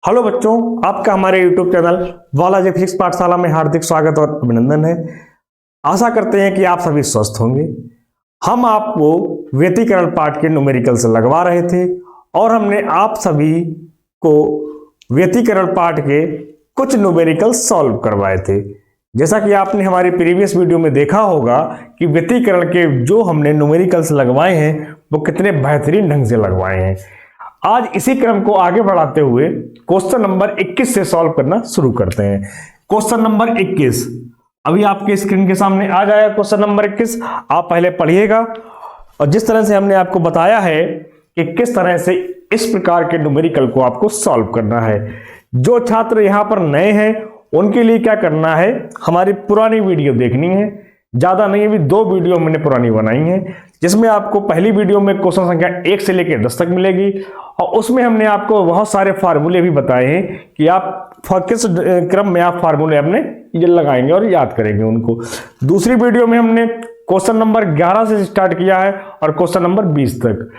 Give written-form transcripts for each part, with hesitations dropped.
Hello बच्चों, आपका हमारे YouTube चैनल बालाजी फिजिक्स पाठशाला में हार्दिक स्वागत और अभिनंदन है। आशा करते हैं कि आप सभी स्वस्थ होंगे। हम आपको व्यतिकरण पाठ के न्यूमेरिकल्स लगवा रहे थे और हमने आप सभी को व्यतिकरण पाठ के कुछ न्यूमेरिकल्स सॉल्व करवाए थे। जैसा कि आपने हमारी प्रीवियस वीडियो में देखा होगा कि व्यतिकरण के जो हमने न्यूमेरिकल्स लगवाए हैं वो कितने बेहतरीन ढंग से लगवाए हैं। आज इसी क्रम को आगे बढ़ाते हुए क्वेश्चन नंबर 21 से सॉल्व करना शुरू करते हैं। क्वेश्चन नंबर 21 अभी आपके स्क्रीन के सामने आ जाएगा। क्वेश्चन नंबर 21 आप पहले पढ़िएगा और जिस तरह से हमने आपको बताया है कि किस तरह से इस प्रकार के न्यूमेरिकल को आपको सॉल्व करना है। जो छात्र यहां पर नए हैं उनके लिए क्या करना है, हमारी पुरानी वीडियो देखनी है। ज्यादा नहीं, अभी 2 वीडियो हमने पुरानी बनाई हैं जिसमें आपको पहली वीडियो में क्वेश्चन संख्या 1 से लेकर 10 तक मिलेगी और उसमें हमने आपको बहुत सारे फार्मूले भी बताए हैं कि आप किस क्रम में आप फार्मूले अपने ये लगाएंगे और याद करेंगे उनको। दूसरी वीडियो में हमने क्वेश्चन नंबर 11 से स्टार्ट किया है और क्वेश्चन नंबर 20 तक।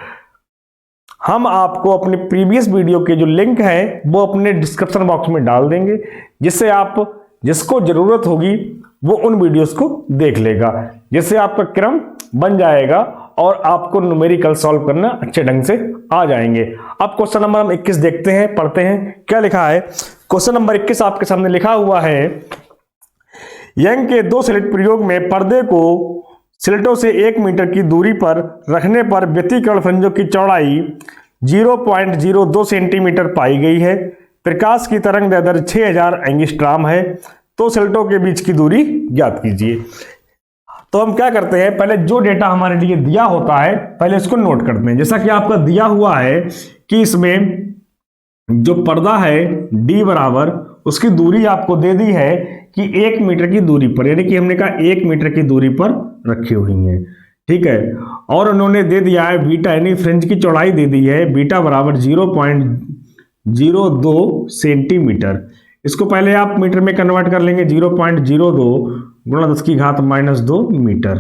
हम आपको अपने प्रीवियस वीडियो के जो लिंक है वो अपने डिस्क्रिप्शन बॉक्स में डाल देंगे, जिससे आप जिसको जरूरत होगी वो उन वीडियोस को देख लेगा, जिससे आपका क्रम बन जाएगा और आपको न्यूमेरिकल सॉल्व करना अच्छे ढंग से आ जाएंगे। अब क्वेश्चन नंबर हम 21 देखते हैं, पढ़ते हैं क्या लिखा है। क्वेश्चन नंबर 21 आपके सामने लिखा हुआ है, यंग के 2 स्लिट प्रयोग में पर्दे को स्लिटों से 1 मीटर की दूरी पर रखने पर व्यतिकरण फ्रिंजों की चौड़ाई 0.02 सेंटीमीटर पाई गई है। प्रकाश की तरंग दैर्ध्य 6000 एंगस्ट्रॉम है, तो स्लिटों के बीच की दूरी ज्ञात कीजिए। तो हम क्या करते हैं, पहले जो डेटा हमारे लिए दिया होता है पहले इसको नोट करते हैं। जैसा कि आपका दिया हुआ है कि इसमें जो पर्दा है d बराबर उसकी दूरी आपको दे दी है कि 1 मीटर की दूरी पर, यानी कि हमने कहा 1 मीटर की दूरी पर रखी हुई है, ठीक है। और उन्होंने दे दिया है बीटा, यानी फ्रिंज की चौड़ाई दे दी है बीटा बराबर 0.02 सेंटीमीटर। इसको पहले आप मीटर में कन्वर्ट कर लेंगे, 0.02 गुणा 10 की घात -2 मीटर।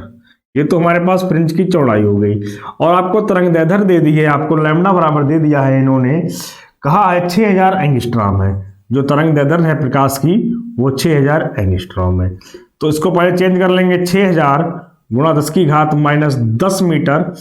ये तो हमारे पास फ्रिंज की चौड़ाई हो गई। और आपको तरंग दैर्ध्य दे दी है, आपको लैम्डा बराबर दे दिया है, इन्होंने कहा है 6000 एंगस्ट्रॉम है। जो तरंग दैर्ध्य है प्रकाश की वो 6000 एंगस्ट्रॉम है। तो इसको पहले चेंज कर लेंगे, 6000 गुणा 10 की घात -10 मीटर।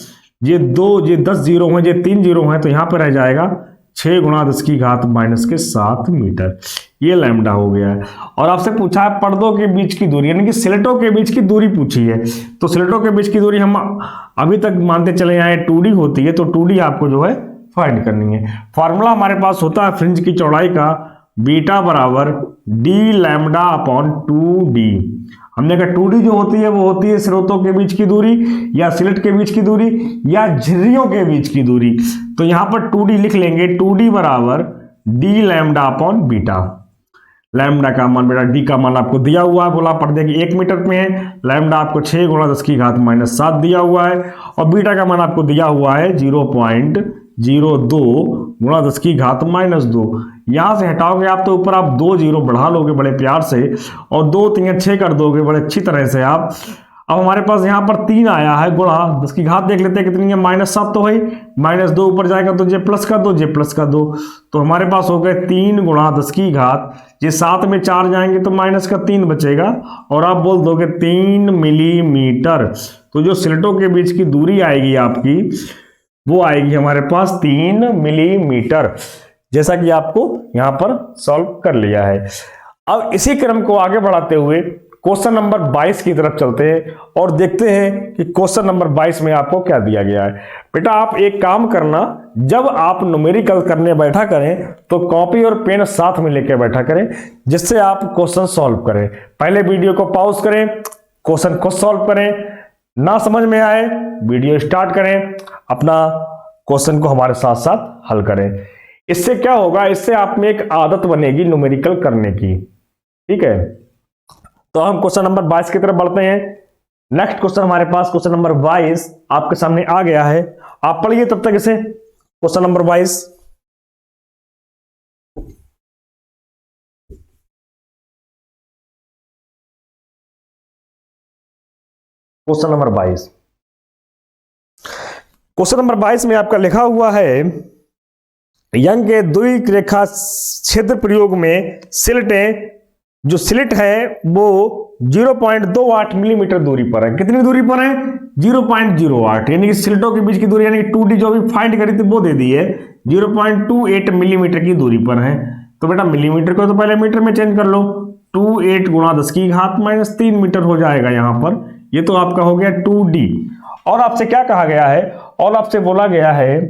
ये 10 जीरो हैं, ये 3 जीरो हैं, तो यहां पर रह जाएगा 6 गुणा 10 की घात -7 मीटर। ये लैम्डा हो गया है। और आपसे पूछा है पर्दों के बीच की दूरी, यानी कि स्लिटों के बीच की दूरी पूछी है। तो स्लिटों के बीच की दूरी हम अभी तक मानते चले आए 2d होती है, तो 2d आपको जो है फाइंड करनी है। फॉर्मूला हमारे पास होता है फ्रिंज की चौड़ाई का बीटा बराबर d लैम्डा अपॉन 2d। हमने कहा 2d जो होती है वो होती है स्रोतों के बीच की दूरी या स्लिट के बीच की दूरी या झिर्रियों के बीच की दूरी। तो यहां पर 2d लिख लेंगे, 2d बराबर d lambda upon beta. Lambda का मान बेटा d का मान आपको दिया हुआ है, बोला पर्दे की 1 मीटर में है। लैम्डा आपको 6 गुणा 10 की घात -7 दिया हुआ है और बीटा का मान आपको दिया हुआ है 0.02 गुणा 10 की घात -2। यहां से हटाओगे आप तो ऊपर आप 2 जीरो बढ़ा लोगे बड़े प्यार से और 2 3 6 कर दोगे बड़े अच्छी तरह से आप। अब हमारे पास यहाँ पर 3 आया है, गुणा 10 की घात देख लेते हैं कितनी है, -7 तो है, -2 ऊपर जाएगा तो जे प्लस कर दो, जे प्लस कर दो। तो हमारे पास हो गए 3 गुणा 10 की घात, ये 7 में 4 जाएंगे तो -3 बचेगा और आप बोल दोगे 3 मिलीमीटर। तो जो स्लिटों के बीच की दूरी आएगी आपकी वो आएगी हमारे पास 3 मिलीमीटर, जैसा कि आपको यहां पर सॉल्व कर लिया है। अब इसी क्रम को आगे बढ़ाते हुए क्वेश्चन नंबर 22 की तरफ चलते हैं और देखते हैं कि क्वेश्चन नंबर 22 में आपको क्या दिया गया है। बेटा आप एक काम करना, जब आप न्यूमेरिकल करने बैठा करें तो कॉपी और पेन साथ में लेकर बैठा करें, जिससे आप क्वेश्चन सॉल्व करें। पहले वीडियो को पॉज करें, क्वेश्चन को सॉल्व करें, ना समझ में आए वीडियो स्टार्ट करें, अपना क्वेश्चन को हमारे साथ साथ हल करें। इससे क्या होगा, इससे आप में एक आदत बनेगी न्यूमेरिकल करने की, ठीक है। तो हम क्वेश्चन नंबर 22 की तरफ बढ़ते हैं। नेक्स्ट क्वेश्चन हमारे पास क्वेश्चन नंबर 22 आपके सामने आ गया है, आप पढ़िए तब तक इसे। Question number 22, question number 22, question number 22 में आपका लिखा हुआ है यंग के द्विक रेखा क्षेत्र प्रयोग में स्लिटें, जो स्लिट है वो 0.28 मिलीमीटर दूरी पर है। कितनी दूरी पर है? 0.08, यानी कि स्लिटों के बीच की दूरी, यानी कि 2D जो भी फाइंड करी थी वो दे दी है, 0.28 मिलीमीटर की दूरी पर है। तो बेटा मिलीमीटर को तो पहले मीटर में चेंज कर लो, 28 गुणा 10 की घात -3 मीटर हो जाएगा यहां पर। ये तो आपका हो गया 2D। और आपसे क्या कहा गया है? और आपसे बोला गया है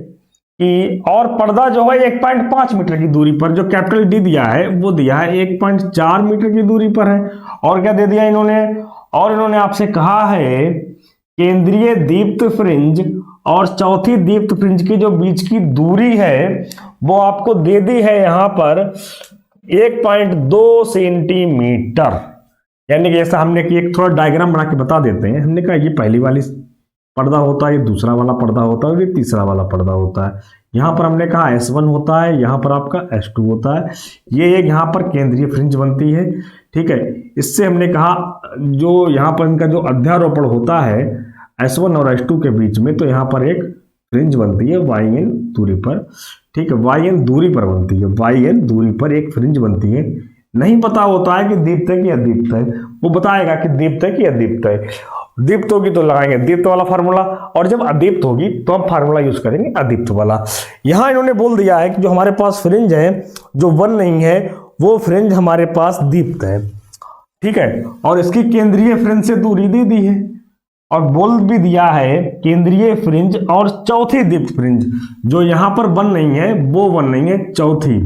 कि और पर्दा जो है 1.5 मीटर की दूरी पर, जो कैपिटल डी दिया है वो दिया है 1.4 मीटर की दूरी पर है। और क्या दे दिया इन्होंने? और इन्होंने आपसे कहा है केंद्रीय दीप्त फ्रिंज और चौथी दीप्त फ्रिंज की जो बीच की दूरी है वो आपको दे दी है यहां पर 1.2 सेंटीमीटर। यानी कि ऐसा हमने कि एक थोड़ा डायग्राम बना के बता देते हैं। हमने कहा ये पहली वाली पर्दा होता है, ये दूसरा वाला पर्दा होता है और ये तीसरा वाला पर्दा होता है। यहां पर हमने कहा S1 होता है, यहां पर आपका S2 होता है। ये एक यहां पर केंद्रीय फ्रिंज बनती है, ठीक है। इससे हमने कहा जो यहां पर इनका जो अध्यारोपण होता है S1 और S2 के बीच में, तो यहां पर एक फ्रिंज बनती है YN दूरी पर, ठीक है। YN दूरी पर बनती है, YN दूरी पर एक फ्रिंज बनती है। नहीं पता होता है कि दीप्त है कि अदीप्त है, वो बताएगा कि दीप्त है कि अदीप्त है। दीप्त होगी तो लगाएंगे दीप्त वाला फार्मूला, और जब अदीप्त होगी तो हम फार्मूला यूज करेंगे अदीप्त वाला। यहां इन्होंने बोल दिया है कि जो हमारे पास फ्रिंज है, जो 1 नहीं है, वो फ्रिंज हमारे पास दीप्त है, ठीक है। और इसकी केंद्रीय फ्रिंज से दूरी दे दी है, और बोल भी दिया है केंद्रीय फ्रिंज और चौथी दीप्त फ्रिंज, जो यहां पर 1 नहीं है वो 1 नहीं है, चौथी।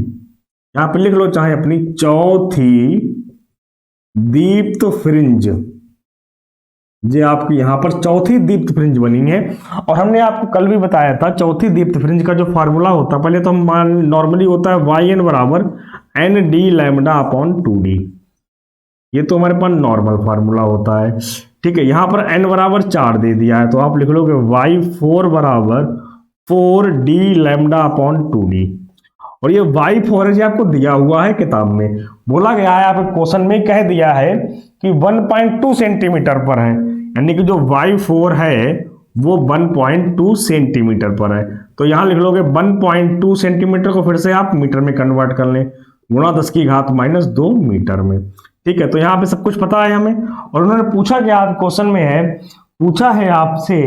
यहां पर लिख लो चाहे अपनी, चौथी दीप्त फ्रिंज, ये आपकी यहां पर चौथी दीप्त फ्रिंज बनी है। और हमने आपको कल भी बताया था चौथी दीप्त फ्रिंज का जो फार्मूला होता है, पहले तो हम नॉर्मली होता है YN बराबर ND लैम्डा अपॉन 2D। ये तो हमारे पास नॉर्मल फार्मूला होता है, ठीक है। यहां पर n बराबर 4 दे दिया है, तो आप लिख लोगे Y4 बराबर 4D लैम्डा अपॉन 2D। और ये Y4 है, आपको दिया हुआ है किताब में, बोला गया है, आप क्वेश्चन में कह दिया है कि 1.2 सेंटीमीटर पर है, यानी कि जो Y4 है वो 1.2 सेंटीमीटर पर है। तो यहां लिख लोगे 1.2 सेंटीमीटर को फिर से आप मीटर में कन्वर्ट कर लें, गुणा 10 की घात -2 मीटर में, ठीक है। तो यहाँ पे सब कुछ पता है हमें। और उन्होंने पूछा क्या, क्वेश्चन में है, पूछा है आपसे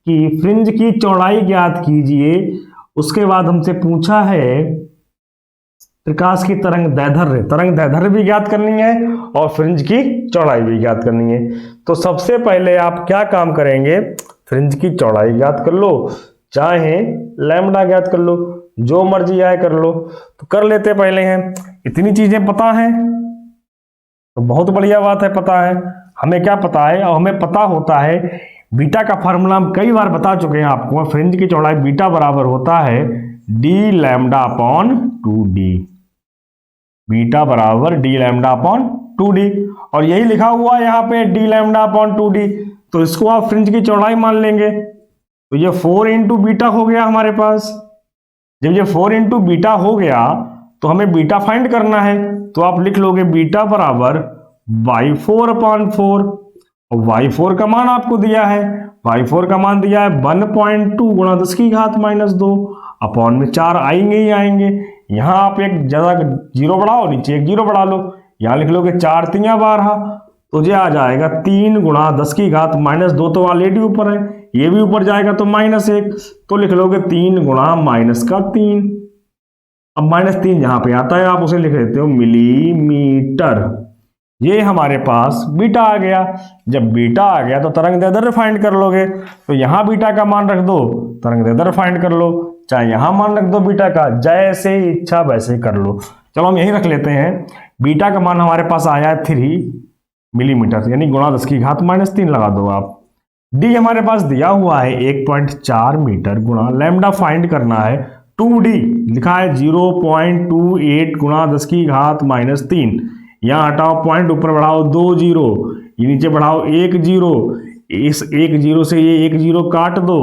कि फ्रिंज की चौड़ाई ज्ञात कीजिए। उसके बाद हमसे पूछा है प्रकाश की तरंग दैर्ध्य भी ज्ञात करनी है और फ्रिंज की चौड़ाई भी ज्ञात करनी है। तो सबसे पहले आप क्या काम करेंगे, फ्रिंज की चौड़ाई ज्ञात कर लो, चाहे लैम्डा ज्ञात कर लो, जो मर्जी आए कर लो। तो कर लेते पहले हैं, इतनी चीजें पता है तो बहुत बढ़िया बात है, पता है हमें क्या पता है, और हमें पता होता है बीटा का फार्मूला हम कई बार बता चुके हैं आपको। फ्रिंज की चौड़ाई बीटा बराबर होता है D lambda upon 2D, beta बराबर D लैम्डा अपॉन 2D। और यही लिखा हुआ है यहाँ पे D लैम्डा अपॉन 2D, तो इसको आप फ्रिंज की चौड़ाई मान लेंगे। तो ये 4 इंटू बीटा हो गया हमारे पास। जब ये 4 इंटू बीटा हो गया तो हमें बीटा फाइंड करना है, तो आप लिख लोगे बीटा बराबर Y4 अपॉन 4, और Y4 का मान आपको दिया है, Y4 का मान दिया है 1.2 गुणा 10 की घात -2 अपॉन में 4 आएंगे ही आएंगे। यहां आप एक ज्यादा जीरो बढ़ाओ, नीचे एक जीरो बढ़ा लो, यहां लिख लोगे 4 × 3 = 12, तो ये आ जाएगा 3 गुणा 10 की घात -2, तो ऑलरेडी ऊपर है, ये भी ऊपर जाएगा तो -1, तो लिख लोगे 3 गुणा -3। अब -3 यहां पे आता है, आप उसे लिख देते हो मिलीमीटर। ये हमारे पास बीटा आ गया। जब बीटा आ गया तो तरंग दैर्ध्य फाइंड कर लोगे, तो यहां बीटा का मान रख दो, तरंग दैर्ध्य फाइंड कर लो, चाहे यहां मान रख दो बीटा का, जैसे इच्छा वैसे कर लो। चलो हम यही रख लेते हैं, बीटा का मान हमारे पास आया है 3 मिलीमीटर, यानी गुणा 10 की घात -3 लगा दो आप। डी हमारे पास दिया हुआ है 1.4 मीटर, गुणा लैम्डा फाइंड करना है 2D, लिखा है 0.28 गुणा 10 की घात -3। यहाँ हटाओ पॉइंट, ऊपर बढ़ाओ 2 जीरो, ये नीचे बढ़ाओ 1 जीरो, इस 1 जीरो से ये 1 जीरो काट दो,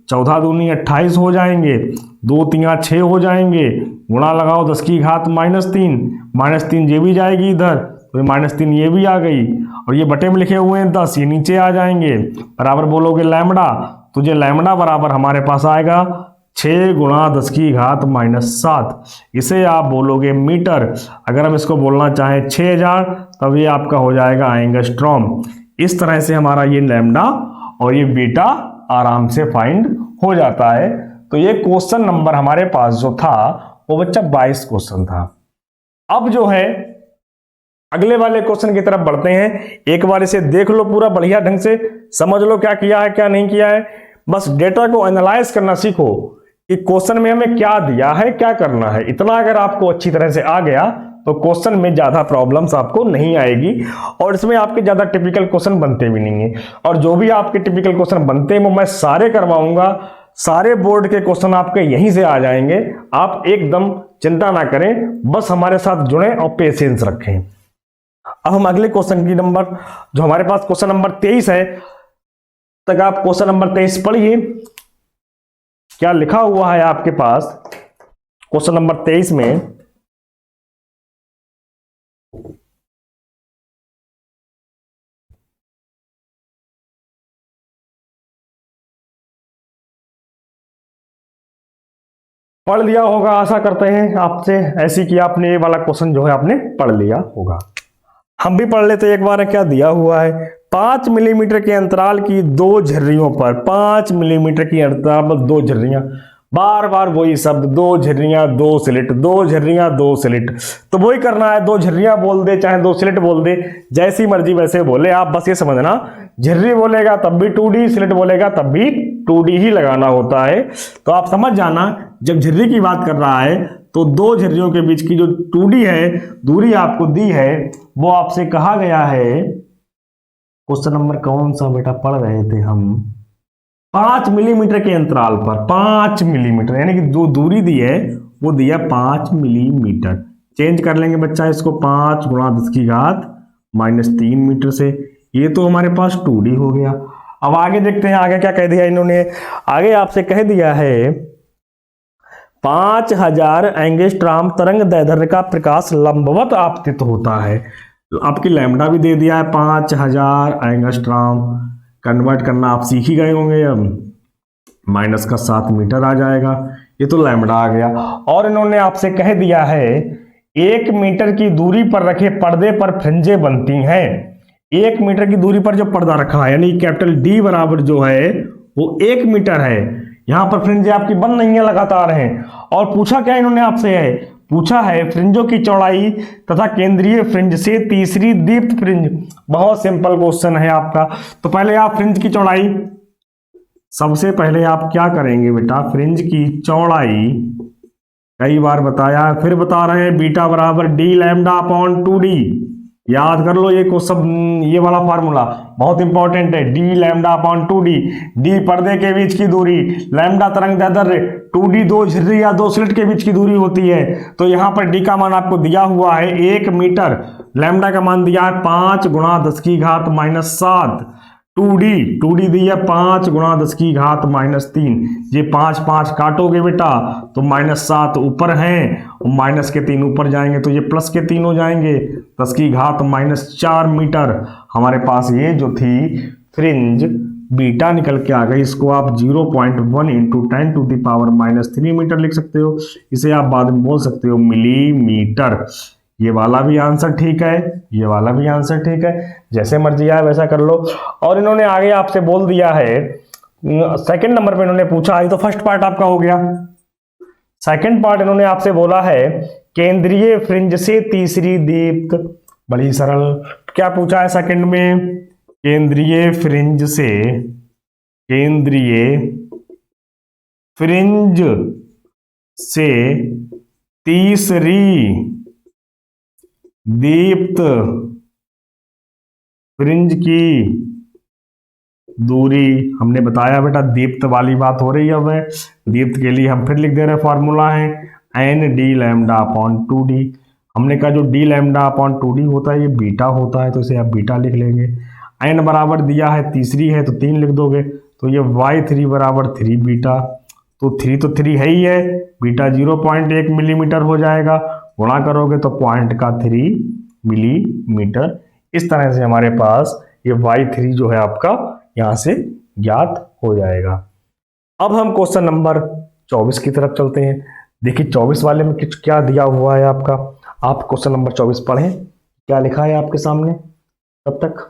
14 दूनी 28 हो जाएंगे, 2 तिया 6 हो जाएंगे, गुणा लगाओ 10 की घात -3 ये भी जाएगी इधर, तो -3 ये भी आ गई, और ये बटे में लिखे हुए हैं 10, ये नीचे आ जाएंगे, बराबर बोलोगे लैम्डा, तो ये लैम्डा बराबर हमारे पास आएगा 6 गुणा 10 की घात -7, इसे आप बोलोगे मीटर। अगर हम इसको बोलना चाहें 6000, तब ये आपका हो जाएगा एंगस्ट्रॉम। इस तरह से हमारा ये लैम्डा और ये बीटा आराम से फाइंड हो जाता है। तो ये क्वेश्चन नंबर हमारे पास जो था वो बच्चा 22 क्वेश्चन था। अब जो है अगले वाले क्वेश्चन की तरफ बढ़ते हैं। एक बार इसे देख लो पूरा बढ़िया ढंग से, समझ लो क्या किया है क्या नहीं किया है। बस डेटा को एनालाइज करना सीखो कि क्वेश्चन में हमें क्या दिया है, क्या करना है। इतना अगर आपको अच्छी तरह से आ गया तो क्वेश्चन में ज्यादा प्रॉब्लम्स आपको नहीं आएगी और इसमें आपके ज्यादा टिपिकल क्वेश्चन बनते भी नहीं है। और जो भी आपके टिपिकल क्वेश्चन बनते हैं वो मैं सारे करवाऊंगा। सारे बोर्ड के क्वेश्चन आपके यहीं से आ जाएंगे। आप एकदम चिंता ना करें, बस हमारे साथ जुड़ें और पेशेंस रखें। अब हम अगले क्वेश्चन की नंबर, जो हमारे पास क्वेश्चन नंबर 23 है, तक आप क्वेश्चन नंबर 23 पढ़िए। क्या लिखा हुआ है आपके पास क्वेश्चन नंबर 23 में। पढ़ लिया होगा, आशा करते हैं आपसे ऐसी कि आपने ये वाला क्वेश्चन जो है आपने पढ़ लिया होगा। हम भी पढ़ लेते एक बार। क्या दिया हुआ है, 5 मिलीमीटर के अंतराल की 2 झर्रियों पर, 5 मिलीमीटर की अंतराल पर 2 झर्रियां, बार बार वही शब्द, 2 झर्रियां 2 स्लिट, 2 झर्रियां 2 स्लिट। तो वही करना है, 2 झर्रियां बोल दे चाहे 2 स्लिट बोल दे, जैसी मर्जी वैसे बोले। आप बस ये समझना, झर्री बोलेगा तब भी 2D, स्लिट बोलेगा तब भी 2D ही लगाना होता है। तो आप समझ जाना, जब झर्री की बात कर रहा है तो 2 झर्रियों के बीच की जो 2D है दूरी आपको दी है, वो आपसे कहा गया है। क्वेश्चन नंबर कौन सा बेटा पढ़ रहे थे हम, 5 मिलीमीटर के अंतराल पर, 5 मिलीमीटर यानी कि जो दूरी दी है वो दिया 5 मिलीमीटर। चेंज कर लेंगे बच्चा इसको, 5 गुणा 10 की घात -3 मीटर से। ये तो हमारे पास 2D हो गया। अब आगे देखते हैं, आगे क्या कह दिया इन्होंने। आगे आपसे कह दिया है 5000 एंगस्ट्रॉम तरंग दैर्ध्य का प्रकाश लंबवत आपतित होता है। आपकी लैम्डा भी दे दिया है 5000 एंगस्ट्रॉम। कन्वर्ट करना आप सीख ही गए होंगे। अब -7 मीटर आ जाएगा। ये तो लैम्डा आ गया। और इन्होंने आपसे कह दिया है 1 मीटर की दूरी पर रखे पर्दे पर फ्रिंजें बनती हैं। 1 मीटर की दूरी पर जो पर्दा रखा है यानी कैपिटल D बराबर जो है वो 1 मीटर है। यहां पर फ्रिंजें आपकी बन नहीं है, लगातार हैं। और पूछा क्या इन्होंने आपसे है, पूछा है फ्रिंजों की चौड़ाई तथा केंद्रीय फ्रिंज से तीसरी दीप्त फ्रिंज। बहुत सिंपल क्वेश्चन है आपका। तो पहले आप फ्रिंज की चौड़ाई, सबसे पहले आप क्या करेंगे बेटा, फ्रिंज की चौड़ाई, कई बार बताया फिर बता रहे हैं, बीटा बराबर D लैम्डा अपॉन 2D। याद कर लो ये को सब, ये वाला फार्मूला बहुत इंपॉर्टेंट है। D lambda upon 2D, D पर्दे के बीच की दूरी, लैम्डा तरंग दैर्ध्य, 2D 2 झिर्री या 2 स्लिट के बीच की दूरी होती है। तो यहाँ पर D का मान आपको दिया हुआ है 1 मीटर, लैम्डा का मान दिया है 5 गुणा 10 की घात -7, 2D दी है 5 गुणा 10 की घात -3। ये 5 5 काटोगे बेटा तो -7 ऊपर है और माइनस के 3 ऊपर जाएंगे तो ये प्लस के 3 हो जाएंगे। 10 की घात -4 मीटर हमारे पास ये जो थी फ्रिंज बीटा निकल के आ गई। इसको आप 0.1 इंटू 10⁻³ मीटर लिख सकते हो। इसे आप बाद में बोल सकते हो मिलीमीटर। ये वाला भी आंसर ठीक है, ये वाला भी आंसर ठीक है, जैसे मर्जी आए वैसा कर लो। और इन्होंने आगे आपसे बोल दिया है, सेकंड नंबर पे इन्होंने पूछा, ये तो फर्स्ट पार्ट आपका हो गया। सेकंड पार्ट इन्होंने आपसे बोला है केंद्रीय फ्रिंज से तीसरी दीप्त। बड़ी सरल। क्या पूछा है सेकंड में, केंद्रीय फ्रिंज से, केंद्रीय फ्रिंज से तीसरी दीप्त फ्रिंज की दूरी। हमने बताया बेटा दीप्त वाली बात हो रही है। अब दीप्त के लिए हम फिर लिख दे रहे फॉर्मूला है ND लैम्डा अपॉन 2D। हमने कहा जो D लैम्डा अपॉन 2D होता है ये बीटा होता है, तो इसे आप बीटा लिख लेंगे। N बराबर दिया है तीसरी है तो 3 लिख दोगे, तो ये Y3 बराबर 3 बीटा। तो 3 है ही है, बीटा 0.1 मिलीमीटर हो जाएगा, गुणा करोगे तो 0.3 मिलीमीटर। इस तरह से हमारे पास ये Y3 जो है आपका यहां से ज्ञात हो जाएगा। अब हम क्वेश्चन नंबर 24 की तरफ चलते हैं। देखिए 24 वाले में कुछ क्या दिया हुआ है आपका, आप क्वेश्चन नंबर 24 पढ़ें, क्या लिखा है आपके सामने। तब तक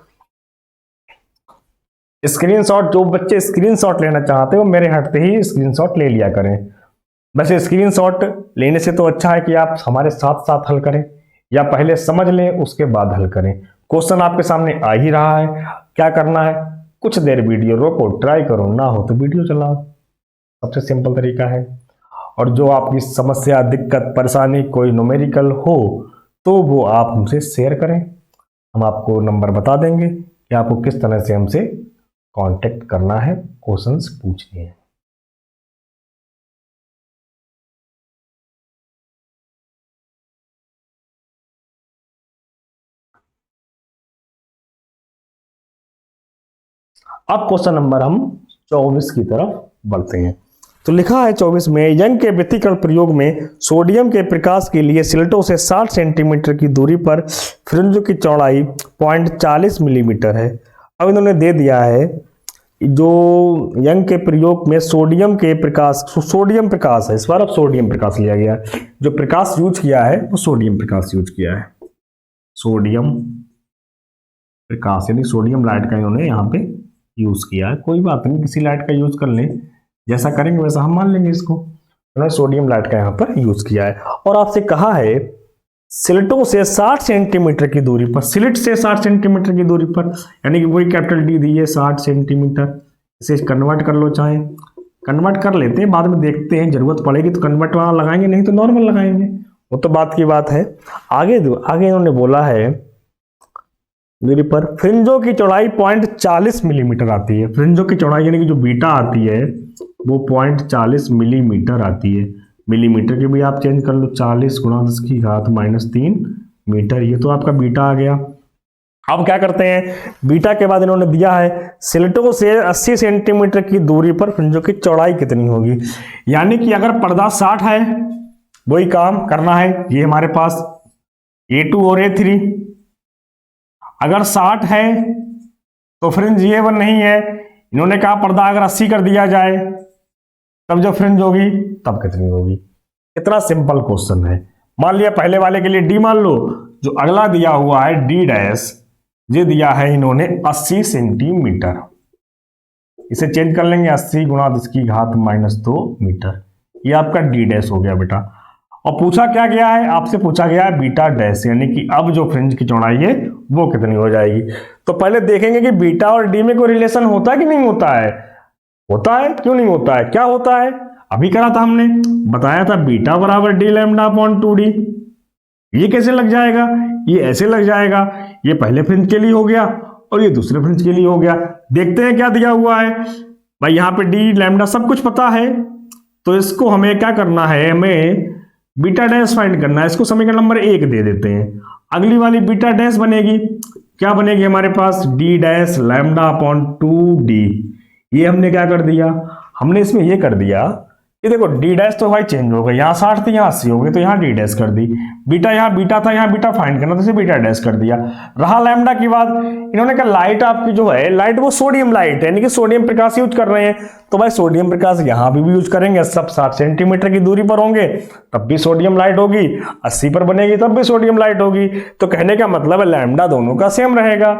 स्क्रीनशॉट, जो बच्चे स्क्रीनशॉट लेना चाहते हो मेरे हटते ही स्क्रीनशॉट ले लिया करें। वैसे स्क्रीनशॉट लेने से तो अच्छा है कि आप हमारे साथ साथ हल करें, या पहले समझ लें उसके बाद हल करें। क्वेश्चन आपके सामने आ ही रहा है, क्या करना है, कुछ देर वीडियो रोको, ट्राई करो, ना हो तो वीडियो चलाओ, सबसे सिंपल तरीका है। और जो आपकी समस्या, दिक्कत, परेशानी, कोई न्यूमेरिकल हो तो वो आप हमसे शेयर करें, हम आपको नंबर बता देंगे कि आपको किस तरह से हमसे कांटेक्ट करना है, क्वेश्चंस पूछने हैं। अब क्वेश्चन नंबर हम 24 की तरफ बढ़ते हैं। तो लिखा है 24 में, यंग के व्यतिकरण प्रयोग में सोडियम के प्रकाश के लिए सिलटों से 60 सेंटीमीटर की दूरी पर फ्रिंजों की चौड़ाई 0.40 मिलीमीटर है। अब इन्होंने दे दिया है जो यंग के प्रयोग में सोडियम के प्रकाश, सोडियम प्रकाश है, इस बार अब सोडियम प्रकाश लिया गया है, जो प्रकाश यूज किया है वो सोडियम प्रकाश यूज किया है, सोडियम प्रकाश यानी सोडियम लाइट का इन्होंने यहाँ पे यूज किया है। कोई बात नहीं, किसी लाइट का यूज कर लें, जैसा करेंगे वैसा हम मान लेंगे इसको। उन्होंने सोडियम लाइट का यहाँ पर यूज किया है और आपसे कहा है सिलटों से 60 सेंटीमीटर की दूरी पर, सिलिट से 60 सेंटीमीटर की दूरी पर, यानी कि वही कैपिटल डी दी है 60 सेंटीमीटर। इसे कन्वर्ट कर लो, चाहे कन्वर्ट कर लेते हैं, बाद में देखते हैं जरूरत पड़ेगी तो कन्वर्ट वाला लगाएंगे, नहीं तो नॉर्मल लगाएंगे, वो तो बात की बात है। आगे इन्होंने बोला है दूरी पर फ्रिंजों की चौड़ाई 0.40 मिलीमीटर आती है। फ्रिंजों की चौड़ाई यानी कि जो बीटा आती है वो 0.40 मिलीमीटर आती है। मिलीमीटर के भी आप चेंज कर लो, 40 गुणा 10 की घात -3 मीटर, ये तो आपका बीटा आ गया। अब क्या करते हैं, बीटा के बाद इन्होंने दिया है सिलटों से 80 सेंटीमीटर की दूरी पर फ्रिंजों की चौड़ाई कितनी होगी। यानी कि अगर पर्दा 60 है, वही काम करना है, ये हमारे पास A2 और A3, अगर 60 है तो फ्रिंज ये वन नहीं है, इन्होंने कहा पर्दा अगर 80 कर दिया जाए तब जो फ्रिंज होगी तब कितनी होगी। इतना सिंपल क्वेश्चन है। मान लिया पहले वाले के लिए डी मान लो, जो अगला दिया हुआ है डी डैश, ये दिया है इन्होंने 80 सेंटीमीटर, इसे चेंज कर लेंगे 80 गुणा 10 की घात -2 मीटर, ये आपका डी डैश हो गया बेटा। और पूछा क्या गया है, आपसे पूछा गया है बीटा डैश, यानी कि अब जो फ्रिंज की चौड़ाई है वो कितनी हो जाएगी। तो पहले देखेंगे कि बीटा और डी में कोई रिलेशन होता है कि नहीं होता है। होता है, क्यों नहीं होता है, क्या होता है, अभी करा था हमने, बताया था बीटा बराबर डी लैम्डा अपॉन 2d। ये कैसे लग जाएगा, ये ऐसे लग जाएगा, ये पहले फ्रिंज के लिए हो गया और ये दूसरे फ्रिंज के लिए हो गया। देखते हैं क्या दिया हुआ है भाई, यहाँ पे डी लैम्डा सब कुछ पता है, तो इसको हमें क्या करना है, हमें बीटा डैश फाइंड करना है। इसको समीकरण नंबर 1 दे देते हैं। अगली वाली बीटा डैश बनेगी, क्या बनेगी हमारे पास, d dash lambda upon 2d। ये हमने क्या कर दिया, हमने इसमें ये कर दिया, ये देखो डी डैश तो भाई चेंज हो गई, यहाँ 60 थी यहाँ 80 हो गई, तो यहाँ डी डैश कर दी। बीटा यहाँ बीटा था, यहाँ बीटा फाइंड करना, तो इसे बीटा डैश कर दिया। रहा लैम्डा की बात, इन्होंने कहा लाइट आपकी जो है, लाइट वो सोडियम लाइट है, यानी कि सोडियम प्रकाश यूज कर रहे हैं, तो भाई सोडियम प्रकाश यहाँ भी यूज करेंगे। सब 60 सेंटीमीटर की दूरी पर होंगे तब भी सोडियम लाइट होगी, 80 पर बनेगी तब भी सोडियम लाइट होगी। तो कहने का मतलब है लैम्डा दोनों का सेम रहेगा।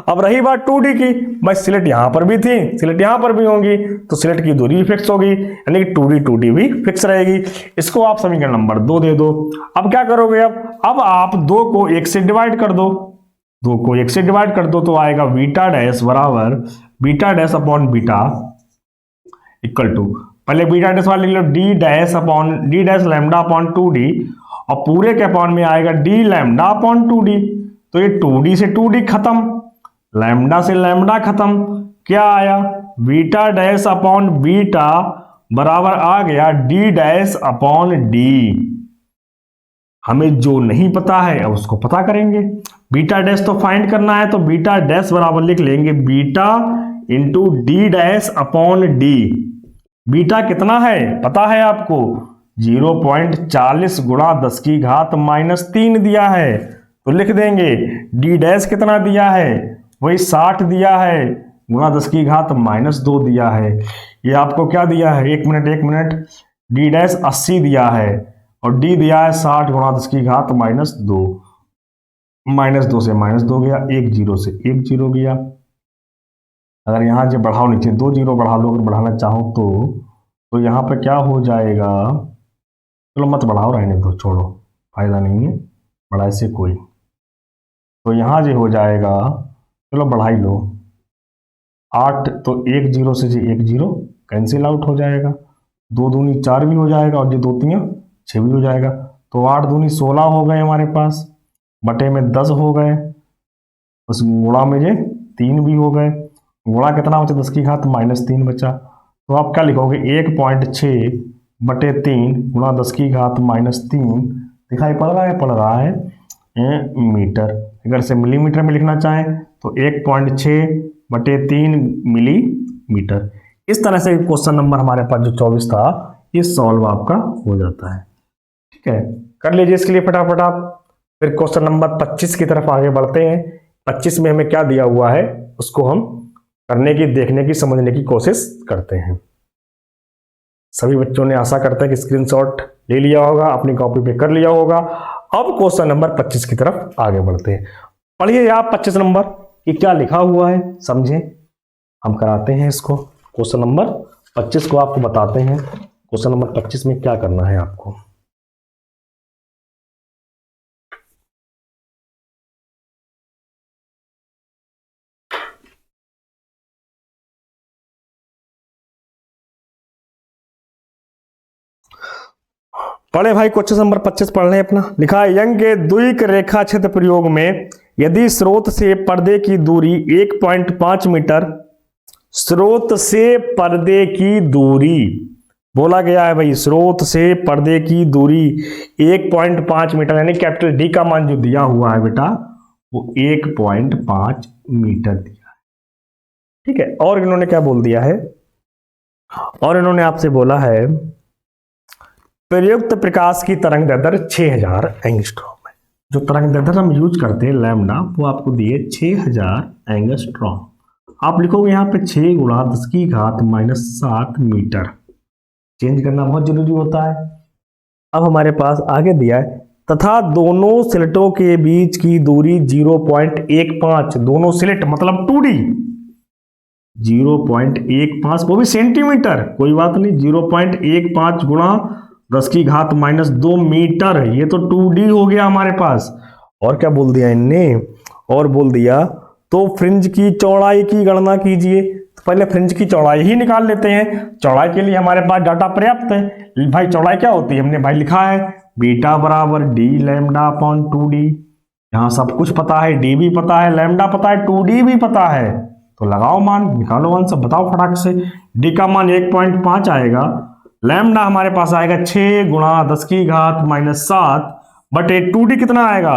अब रही बात 2d की, भाई स्लिट यहाँ पर भी थी, स्लिट यहाँ पर भी होंगी, तो स्लिट की दूरी भी फिक्स होगी, यानी कि 2d भी फिक्स रहेगी। इसको आप समीकरण नंबर 2 दे दो। अब क्या करोगे, अब आप 2 को 1 से डिवाइड कर दो, 2 को 1 से डिवाइड कर दो तो आएगा बीटा डैश बराबर beta dash upon beta equal to, पहले बीटा डैश वाले लिख लो, d dash lambda upon 2d, और पूरे के अपॉन में आएगा डी लैम्डा अपॉन 2d। तो ये 2d से 2d खत्म, लैम्डा से लैम्डा खत्म, क्या आया, बीटा डैश अपॉन बीटा बराबर आ गया डी डैश अपॉन डी। हमें जो नहीं पता है अब उसको पता करेंगे। बीटा डैश तो फाइंड करना है, तो बीटा डैश बराबर लिख लेंगे beta into D dash upon D. Beta कितना है पता है आपको, 0.40 गुणा 10 की घात -3 दिया है, तो लिख देंगे डी डैश कितना दिया है, वही 60 दिया है, गुणा 10 की घात -2 दिया है। ये आपको क्या दिया है, एक मिनट डी डैश 80 दिया है और डी दिया है 60 गुणा 10 की घात -2। -2 से -2 गया, 1 0 से 1 0 गया। अगर यहाँ जो बढ़ाओ नीचे 2 0 बढ़ा लो, अगर बढ़ाना चाहो तो यहाँ पे क्या हो जाएगा, चलो मत बढ़ाओ, रहने दो, छोड़ो, फायदा नहीं है बढ़ाई से कोई। तो यहाँ जो हो जाएगा, चलो बढ़ाई लो, 8 तो 1 0 से जी 1 0 कैंसिल आउट हो जाएगा, 2 दूनी 4 भी हो जाएगा और जो 2 तियाँ 6 भी हो जाएगा। तो 8 दूनी 16 हो गए हमारे पास, बटे में 10 हो गए, उस गुणा में जे 3 भी हो गए। गुणा कितना बचा, 10 की घात -3 बचा। तो आप क्या लिखोगे, 1.6 बटे 3 गुणा 10 की घात -3, दिखाई पड़ रहा है, मीटर। अगर से मिलीमीटर में लिखना चाहें तो 1.6 बटे 3 मिलीमीटर। इस तरह से क्वेश्चन नंबर हमारे पास जो 24 था ये सॉल्व आपका हो जाता है। ठीक है, कर लीजिए इसके लिए फटाफट आप। फिर क्वेश्चन नंबर 25 की तरफ आगे बढ़ते हैं। 25 में हमें क्या दिया हुआ है उसको हम करने की, देखने की, समझने की कोशिश करते हैं। सभी बच्चों ने आशा करते हैं कि स्क्रीनशॉट ले लिया होगा, अपनी कॉपी पे कर लिया होगा। अब क्वेश्चन नंबर 25 की तरफ आगे बढ़ते हैं। पढ़िए आप 25 नंबर कि क्या लिखा हुआ है, समझें। हम कराते हैं इसको, क्वेश्चन नंबर 25 को आपको बताते हैं। क्वेश्चन नंबर 25 में क्या करना है आपको। पढ़े भाई, क्वेश्चन नंबर 25 पढ़ लें अपना। लिखा है, यंग के द्विक रेखा क्षेत्र प्रयोग में यदि स्रोत से पर्दे की दूरी 1.5 मीटर, स्रोत से पर्दे की दूरी बोला गया है भाई, स्रोत से पर्दे की दूरी 1.5 मीटर, यानी कैपिटल डी का मान जो दिया हुआ है बेटा वो 1.5 मीटर दिया है। ठीक है, और इन्होंने क्या बोल दिया है, और इन्होंने आपसे बोला है प्रयुक्त प्रकाश की तरंग दैर्ध्य 6000 एंगस्ट्रॉम है। जो तरंग दैर्ध्य हम यूज करते हैं लैम्डा, वो आपको दिए 6000 एंगस्ट्रॉम। आप लिखोगे यहाँ पे 6 गुणा 10 की घात -7 मीटर। चेंज करना बहुत जरूरी होता है। अब हमारे पास आगे दिया है, तथा दोनों स्लिटों के बीच की दूरी 0.15, दोनों स्लिट मतलब 2D 0.15, वो भी सेंटीमीटर, कोई बात नहीं, 0.15 गुणा 10 की घात -2 मीटर। ये तो 2D हो गया हमारे पास। और क्या बोल दिया इनने, और बोल दिया तो फ्रिंज की चौड़ाई की गणना कीजिए। तो पहले फ्रिंज की चौड़ाई ही निकाल लेते हैं। चौड़ाई के लिए हमारे पास डाटा पर्याप्त है भाई। चौड़ाई क्या होती है, हमने भाई लिखा है बीटा बराबर डी लैम्डा अपॉन 2D। यहाँ सब कुछ पता है, डी भी पता है, लैम्डा पता है, 2D भी पता है। तो लगाओ मान, निकालो आंसर, बताओ फटाक से। डी का मान 1.5 आएगा, लैम्डा हमारे पास आएगा 6 गुणा 10 की घात -7 बटे 2D कितना आएगा,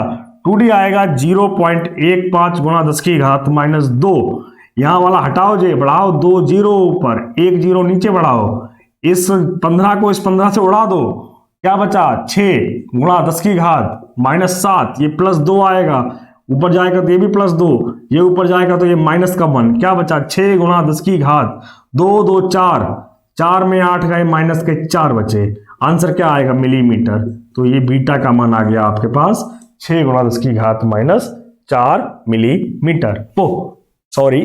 2D आएगा 0.15 गुणा 10 की घात -2। यहाँ वाला हटाओ, जे बढ़ाओ, 2 0 ऊपर 1 0 नीचे बढ़ाओ, इस 15 को इस 15 से उड़ा दो, क्या बचा 6 गुणा 10 की घात -7, ये +2 आएगा, ऊपर जाएगा तो ये भी +2, ये ऊपर जाएगा तो ये माइनस का 1, क्या बचा 6 गुणा 10 की घात 2 2 4, 4 में 8 गए, माइनस के 4 बचे। आंसर क्या आएगा, मिलीमीटर। तो ये बीटा का मान आ गया आपके पास 6 गुणा 10 की घात -4 मिलीमीटर, सॉरी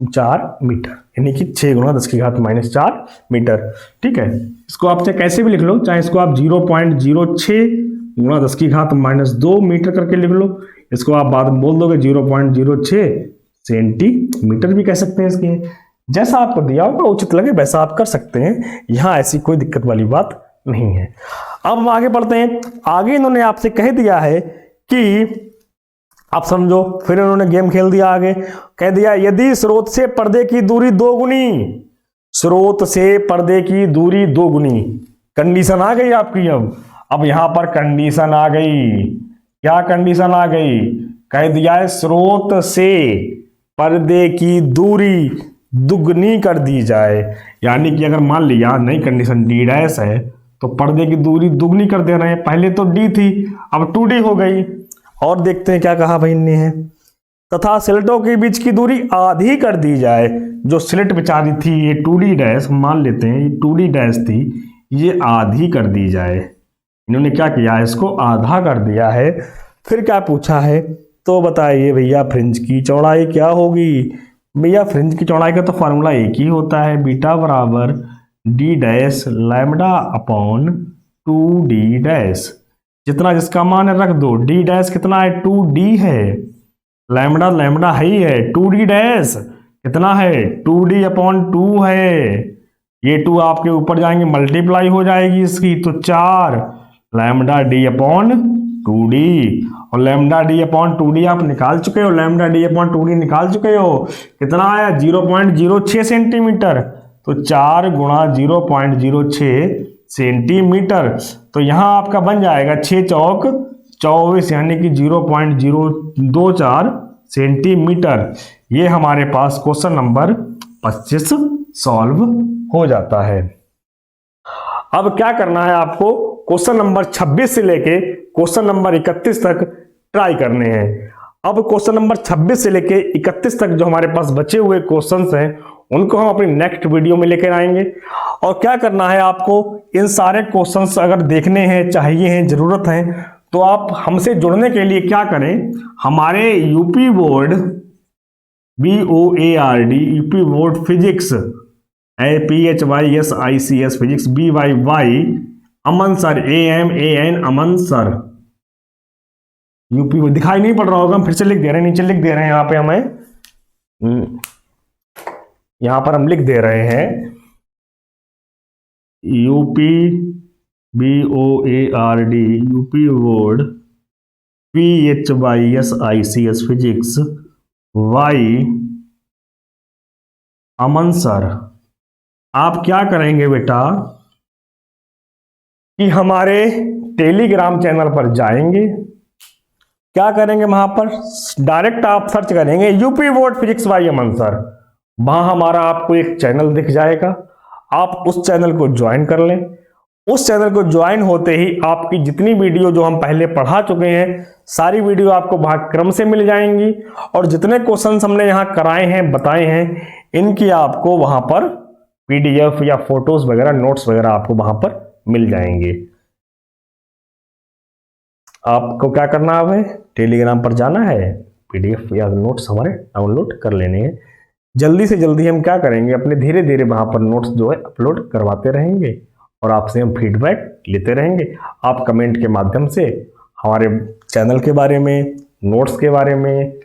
4 मीटर, यानी कि 6 गुणा 10 की घात -4 मीटर। ठीक है, इसको आप चाहे कैसे भी लिख लो, चाहे इसको आप 0.06 गुणा 10 की घात -2 मीटर करके लिख लो, इसको आप बाद में बोल दोगे 0.06 सेंटीमीटर भी कह सकते हैं। इसके जैसा आपको दिया होगा उचित लगे वैसा आप कर सकते हैं, यहाँ ऐसी कोई दिक्कत वाली बात नहीं है। अब हम आगे बढ़ते हैं। आगे इन्होंने आपसे कह दिया है कि आप समझो, फिर इन्होंने गेम खेल दिया, आगे कह दिया यदि स्रोत से पर्दे की दूरी 2 गुनी, स्रोत से पर्दे की दूरी 2 गुनी, कंडीशन आ गई आपकी। अब यहां पर कंडीशन आ गई, क्या कंडीशन आ गई, कह दिया है स्रोत से पर्दे की दूरी दुगनी कर दी जाए। यानी कि अगर मान लिया नई कंडीशन डी डैश है तो पर्दे की दूरी दुगनी कर दे रहे हैं। पहले तो डी थी, अब 2D हो गई। और देखते हैं क्या कहा भाई ने है, तथा स्लिटों के बीच की दूरी आधी कर दी जाए। जो स्लिट बेचारी थी ये 2D डैश मान लेते हैं, ये 2D डैश थी, ये आधी कर दी जाए। इन्होंने क्या किया है, इसको आधा कर दिया है। फिर क्या पूछा है, तो बताइए भैया फ्रिंज की चौड़ाई क्या होगी। भैया फ्रिंज की चौड़ाई का तो फार्मूला एक ही होता है, बीटा बराबर D dash lambda upon 2d dash. जितना जिसका मान है रख दो। डी डैश कितना है, 2d है। लैम्डा लैम्डा है ही है। 2d डैश कितना है, 2d अपॉन 2 है। ये 2 आपके ऊपर जाएंगे, मल्टीप्लाई हो जाएगी इसकी, तो 4 लैम्डा डी अपॉन 2d। और लैम्डा डी अपॉन 2d आप निकाल चुके हो, लैम्डा डी अपॉन 2d निकाल चुके हो। कितना आया, 0.06 सेंटीमीटर। तो 4 गुणा 0.06 सेंटीमीटर। तो यहां आपका बन जाएगा 6 चौक 24, यानी कि 0.024 सेंटीमीटर। ये हमारे पास क्वेश्चन नंबर 25 सॉल्व हो जाता है। अब क्या करना है आपको, क्वेश्चन नंबर 26 से लेके क्वेश्चन नंबर 31 तक ट्राई करने हैं। अब क्वेश्चन नंबर 26 से लेके 31 तक जो हमारे पास बचे हुए क्वेश्चंस हैं उनको हम अपनी नेक्स्ट वीडियो में लेकर आएंगे। और क्या करना है आपको, इन सारे क्वेश्चंस अगर देखने हैं, चाहिए हैं, जरूरत है, तो आप हमसे जुड़ने के लिए क्या करें, हमारे UP board BOARD UP board physics PHYSICS physics BYY अमन सर AMAN अमन सर यूपी दिखाई नहीं पड़ रहा होगा, हम फिर से लिख दे रहे हैं, नीचे लिख दे रहे हैं। यहाँ पे हमें यहां पर हम लिख दे रहे हैं UP BOARD UP board PHYSICS physics Y अमन सर। आप क्या करेंगे बेटा कि हमारे टेलीग्राम चैनल पर जाएंगे, क्या करेंगे, वहां पर डायरेक्ट आप सर्च करेंगे यूपी बोर्ड फिजिक्स वाई अमन सर। वहां हमारा आपको एक चैनल दिख जाएगा, आप उस चैनल को ज्वाइन कर लें। उस चैनल को ज्वाइन होते ही आपकी जितनी वीडियो जो हम पहले पढ़ा चुके हैं सारी वीडियो आपको वहां क्रम से मिल जाएंगी। और जितने क्वेश्चंस हमने यहां कराए हैं, बताए हैं, इनकी आपको वहां पर PDF या फोटोज वगैरह, नोट्स वगैरह आपको वहां पर मिल जाएंगे। आपको क्या करना है, टेलीग्राम पर जाना है, PDF या नोट्स हमारे डाउनलोड कर लेने हैं। जल्दी से जल्दी हम क्या करेंगे, अपने धीरे धीरे वहां पर नोट्स जो है अपलोड करवाते रहेंगे और आपसे हम फीडबैक लेते रहेंगे। आप कमेंट के माध्यम से हमारे चैनल के बारे में, नोट्स के बारे में,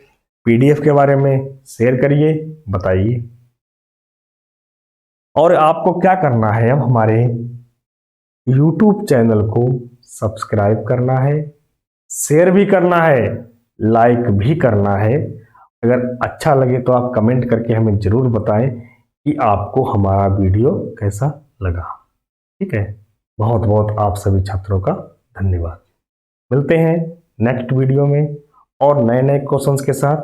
PDF के बारे में शेयर करिए, बताइए। और आपको क्या करना है, अब हमारे YouTube चैनल को सब्सक्राइब करना है, शेयर भी करना है, लाइक भी करना है। अगर अच्छा लगे तो आप कमेंट करके हमें जरूर बताएं कि आपको हमारा वीडियो कैसा लगा। ठीक है, बहुत बहुत आप सभी छात्रों का धन्यवाद। मिलते हैं नेक्स्ट वीडियो में और नए नए क्वेश्चंस के साथ।